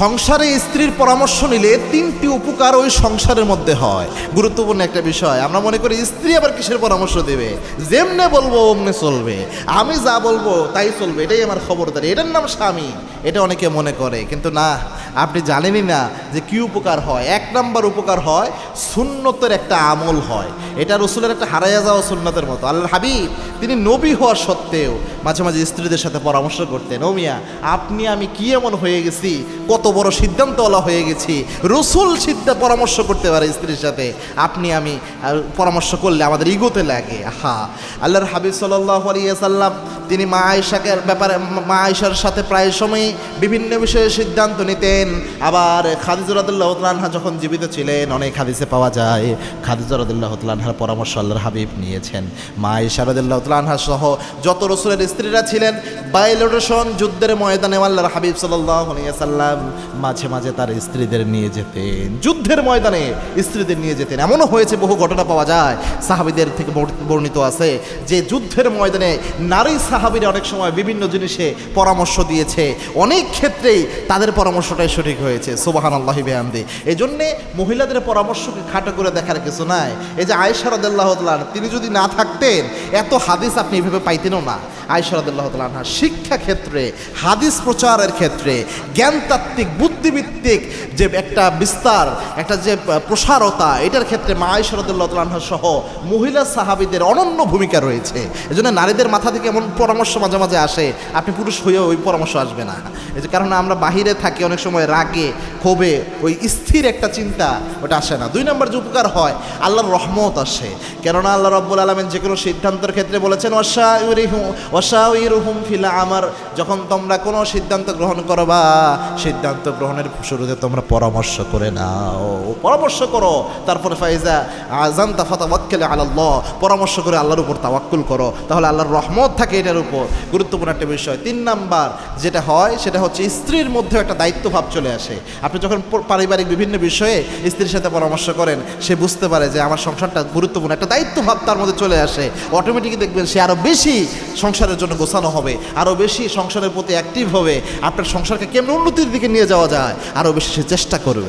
সংসারে স্ত্রীর পরামর্শ নিলে তিনটি উপকার ওই সংসারের মধ্যে হয়। গুরুত্বপূর্ণ একটা বিষয়। আমরা মনে করি স্ত্রী আবার কিসের পরামর্শ দেবে, যেমনে বলবো অমনে চলবে, আমি যা বলবো তাই চলবে, এটাই আমার খবরদারি, এটার নাম স্বামী, এটা অনেকে মনে করে। কিন্তু না, আপনি জানেনই না যে কি উপকার হয়। এক নাম্বার উপকার হয়, সুন্নতের একটা আমল হয়। এটা রসুলের একটা হারাইয়া যাওয়া সুন্নতের মতো। আল্লাহর হাবিব তিনি নবী হওয়া সত্ত্বেও মাঝে মাঝে স্ত্রীদের সাথে পরামর্শ করতেন। ও মিয়া, আপনি আমি কি এমন হয়ে গেছি, কত বড় সিদ্ধান্তওয়ালা হয়ে গেছি, রসুল পরামর্শ করতে পারে স্ত্রীর সাথে, আপনি আমি পরামর্শ করলে আমাদের ইগোতে লাগে। হা, আল্লাহর হাবিব সাল্লাল্লাহু আলাইহি ওয়াসাল্লাম তিনি মা আয়েশাকে ব্যাপারে, মা আয়েশার সাথে প্রায় সময় বিভিন্ন বিষয়ে সিদ্ধান্ত নিতেন। আবার খাদিজা রাদিয়াল্লাহু তাআলা আনহা যখন জীবিত ছিলেন, অনেক হাদিসে পাওয়া যায় খাদিজা রাদিয়াল্লাহু তাআলা আনহার পরামর্শ আল্লাহর হাবিব নিয়েছেন। মা আয়েশা রাদিয়াল্লাহু তাআলা আনহা সহ যত রসুলের স্ত্রীরা ছিলেন, বাইলোটেশন যুদ্ধের ময়দানে আল্লাহর হাবিব সাল্লাল্লাহু আলাইহি ওয়াসাল্লাম মাঝে মাঝে তার স্ত্রীদের নিয়ে যেতেন, যুদ্ধের ময়দানে স্ত্রীদের নিয়ে যেতেন। এমনও হয়েছে, বহু ঘটনা পাওয়া যায়, সাহাবীদের থেকে বর্ণিত আছে যে যুদ্ধের ময়দানে নারী সাহাবীরা অনেক সময় বিভিন্ন জিনিসে পরামর্শ দিয়েছে, অনেক ক্ষেত্রেই তাদের পরামর্শটাই সঠিক হয়েছে। সুবহানাল্লাহি বিহামদি। এই জন্যে মহিলাদের পরামর্শকে খাটো করে দেখার কিছু নাই। এই যে আয়েশা রাদিয়াল্লাহু তাআলা তিনি যদি না থাকতেন, এত হাদিস আপনি এভাবে পাইতেনও না। আয়েশা রাদিয়াল্লাহু তাআলা আনহা শিক্ষা ক্ষেত্রে, হাদিস প্রচারের ক্ষেত্রে, জ্ঞানতাত্ত্বিক বুদ্ধিভিত্তিক যে একটা বিস্তার, একটা যে প্রসারতা, এটার ক্ষেত্রে মা আয়েশা রাদিয়াল্লাহু তাআলা আনহা সহ মহিলা সাহাবীদের অনন্য ভূমিকা রয়েছে। এজন্য নারীদের মাথা থেকে এমন পরামর্শ মাঝে মাঝে আসে, আপনি পুরুষ হয়েও ওই পরামর্শ আসবে না। এই যে কারণ আমরা বাহিরে থাকি, অনেক সময় রাগে ক্ষোভে ওই স্থির একটা চিন্তা ওটা আসে না। দুই নম্বর যে উপকার হয়, আল্লাহর রহমত আসে। কেননা আল্লাহ রাব্বুল আলামিন যে কোনো সিদ্ধান্তের ক্ষেত্রে বলেছেন ওয়াশাউরিরহুম ফিল আমর, যখন তোমরা কোনো সিদ্ধান্ত গ্রহণ করবা, সিদ্ধান্ত গ্রহণের শুরুতে তোমরা পরামর্শ করে নাও, পরামর্শ করো। তারপরে ফাইজা আযানতা ফাতাওয়াক্কাল আলাল্লাহ, পরামর্শ করে আল্লাহর উপর তাওয়াক্কুল করো, তাহলে আল্লাহর রহমত থাকে এটার উপর। গুরুত্বপূর্ণ একটা বিষয়। তিন নাম্বার যেটা হয় সেটা হচ্ছে স্ত্রীর মধ্যে একটা দায়িত্বভাব চলে আসে। আপনি যখন পারিবারিক বিভিন্ন বিষয়ে স্ত্রীর সাথে পরামর্শ করেন, সে বুঝতে পারে যে আমার সংসারটা গুরুত্বপূর্ণ, একটা দায়িত্বভাব তার মধ্যে চলে আসে। অটোমেটিকলি দেখবেন সে আরও বেশি সংসারের জন্য গোছানো হবে, আরও বেশি সংসারের প্রতি অ্যাক্টিভ হবে। আপনার সংসারকে কেমন উন্নতির দিকে নিয়ে যাওয়া যায়, আরও বেশি সে চেষ্টা করবে।